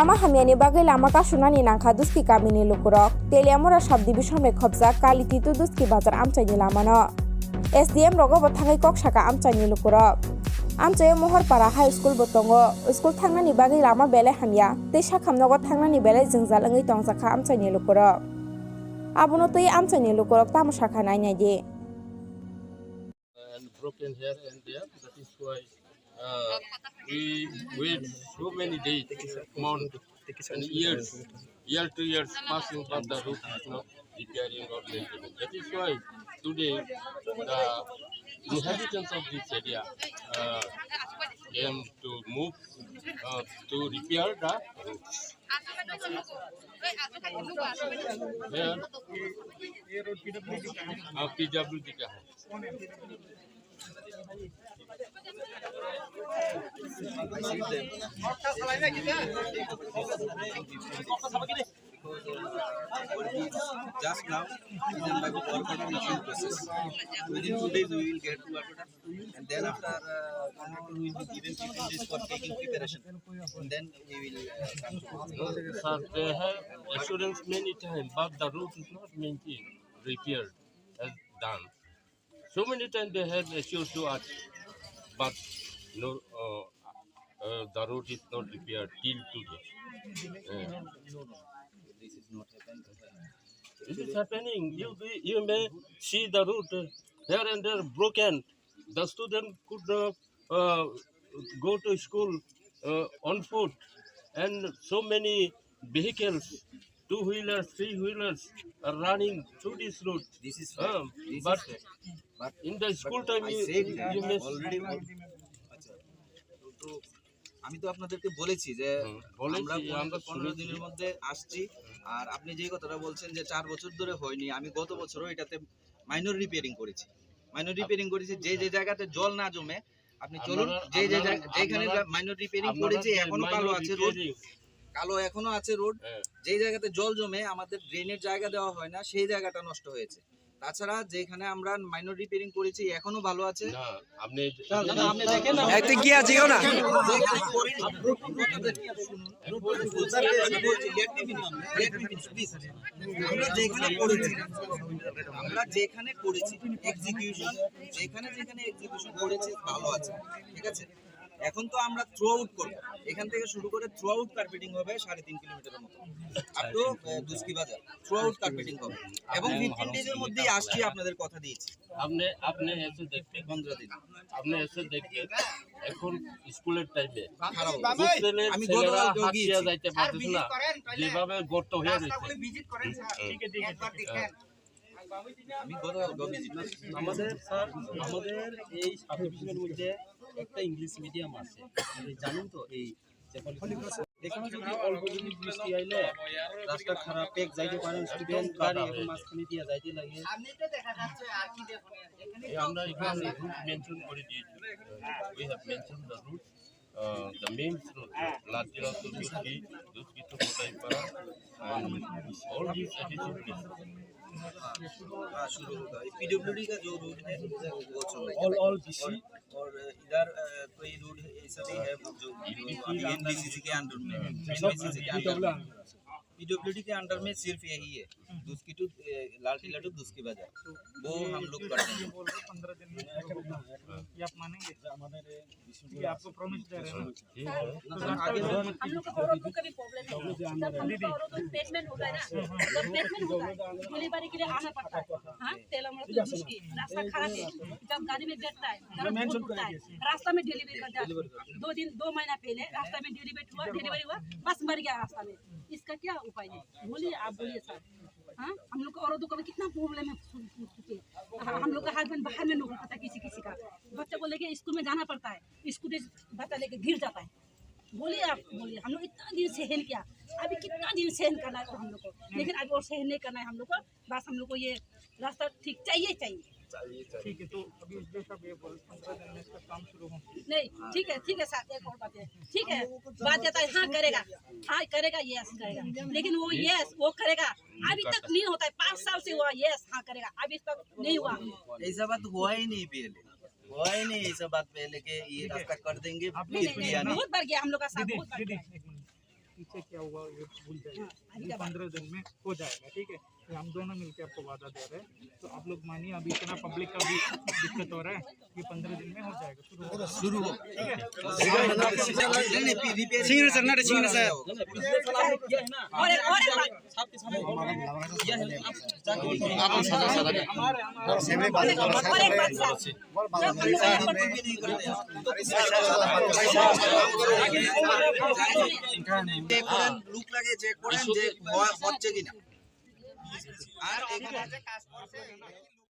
Lama hamiani bagai lama kasunani nangka duski kamini lukurok. Teliamura subdivision me khobja kaliti tu duski bazar amchaini lamano. SDM rogo bothangai kok saka amchaini lukurok. Amchayo Mohorpara High School botongo. School thangnani bagai lama bele hamya. Tei sakhamnogo thangnani bele jingjal ongi tongjaka amchaini lukurok. Abono tei amchaini lukurok tamusaka nainadi. And broken here and there. That is why we wait so many days, months, and years, year to years passing, but the route is not repairing or maintenance. That is why today the inhabitants of this area came to move to repair the routes. PWD का है. Just now, is an work process. Within 2 days, we will get to Alberta, and then after we will be given 15 days for taking preparation, and then we will. Sir, they have assurance many times, but the route is not maintained, repaired, as done. So many times they have assured to us, but no, the road is not repaired till today. This is not happening. This is happening. You may see the route here and there broken. The student could go to school on foot, and so many vehicles, two-wheelers, three-wheelers, are running through this route. This is But but in the school time, I said you may already. আচ্ছা তো আমি তো আপনাদেরকে বলেছি যে আমরা 15 দিনের মধ্যে আসছি আর আপনি যেই কথাটা বলছেন যে 4 বছর ধরে হয়নি আমি গত বছরও এটাতে মাইনর রিপেয়ারিং করেছি যে যে জায়গাতে জল না জমে আপনি চলুন যেখানে মাইনর রিপেয়ারিং করেছি এখনো কালো এখনো আছে রোড যেই জায়গাতে জল জমে আমাদের ড্রেনের জায়গা দেওয়া হয় না সেই জায়গাটা নষ্ট হয়েছে তাছাড়া যেখানে আমরা মাইনর রিপেয়ারিং করেছি এখনো ভালো আছে না আপনি দেখেন না একদিন কি আছে না আমরা যেখানে করেছি এক্সিকিউশন যেখানে এক্সিকিউশন করেছি ভালো আছে ঠিক আছে এখন তো আমরা থ্রু আউট করব এখান থেকে শুরু করে থ্রু আউট কার্পেটিং হবে 3.5 কিলোমিটারের মতো আপ টু দুস্কি বাজার থ্রু আউট কার্পেটিং হবে এবং 15 ডেজের মধ্যেই আসছি আপনাদের কথা দিয়েছি আপনি এসে দেখতে 15 দিন আপনি এসে দেখতে এখন স্কুলের টাইমে আমি গতকাল হাতিয়া যাইতে পারতেছ না যেভাবে গর্ত হয়ে গেছে আমি গতকাল ভিজিট আমাদের স্যার আমাদের এই সাবডিভিশনের মধ্যে একটা ইংলিশ মিডিয়াম আছে জানেন তো এই এখানে যদি অল্প যদি বৃষ্টি আইলে রাস্তা খারাপ পেক যাইতে পারেন স্টুডেন্ট গাড়ি মাঝখানে দিয়ে যাইতে লাগে আমরা এখানে রুট মেনশন করে দিয়েছি we have mentioned the route the main route Latila to Duski to Kotaipara and all these additional places शुरू होगा पीडब्ल्यूडी का जो रूट है वो चल रहा है ऑल बीसी और इधर कोई रूट ऐसा भी है जो एनबीसीसी के अंडर में एनबीसीसी के अंडर में पीडब्ल्यूडी के अंडर में सिर्फ यही है दुस्की टू लाल किला टू दुस्की बाजार वो हम लोग करते हैं 15 दिन में ये आप मानेंगे हमारे ये आपको प्रॉमिस दे रहे हैं हम लोग को रोड का भी प्रॉब्लम है जब हम लोग का रोड बेसमेंट होता है ना जब बेसमेंट होता है गोलीबारी के लिए आना पड़ता है हां तेलंगाना तो दुस्की रास्ता खराब है जब गाड़ी में बैठता है रास्ता में डिलीवरी करता है 2 महीना पहले रास्ता में डिलीवरी हुआ बस मर गया रास्ता में इसका क्या उपाय है बोलिए आप बोलिए सर हाँ हम लोग को औरतों का भी कितना प्रॉब्लम है हम लोग का हस्बैंड बाहर में नौकरी करता है किसी का बच्चा को लेके स्कूल में जाना पड़ता है स्कूटी बच्चा लेके गिर जाता है बोलिए आप बोलिए हम लोग इतना दिन सहन किया अभी कितना दिन सहन करना है हम लोग को लेकिन अभी और सहन नहीं करना है हम लोग को बस हम लोग को ये रास्ता ठीक चाहिए ठीक है तो अभी इसलिए सब ये बोल 15 दिन में इसका काम शुरू हो नहीं ठीक है सर एक और बात है ठीक है बात जाता है हाँ करेगा यस करेगा लेकिन वो यस वो करेगा अभी तक नहीं होता है 5 साल से हुआ यस हाँ करेगा अभी तक नहीं हुआ ऐसा बात हुआ ही नहीं ऐसा बात पहले के ये रास्ता कर देंगे बहुत बार गया हम लोग का साथ बहुत बार गया पीछे क्या हुआ ये भूल जाइए, ये 15 दिन में हो जाएगा, ठीक है। ये हम दोनों मिलकर आपको वादा दे रहे हैं, तो आप लोग मानिए, अभी इतना पब्लिक का भी दिक्कत हो रहा है, ये 15 दिन में हो जाएगा, शुरू हो, ठीक है। सिग्नेचर सर पिछले साल आपने किया है ना, और एक बात, आपके सामने किया है ना, आप और एक बात লুক লাগে চেক করেন যে হচ্ছে কিনা আর এখানে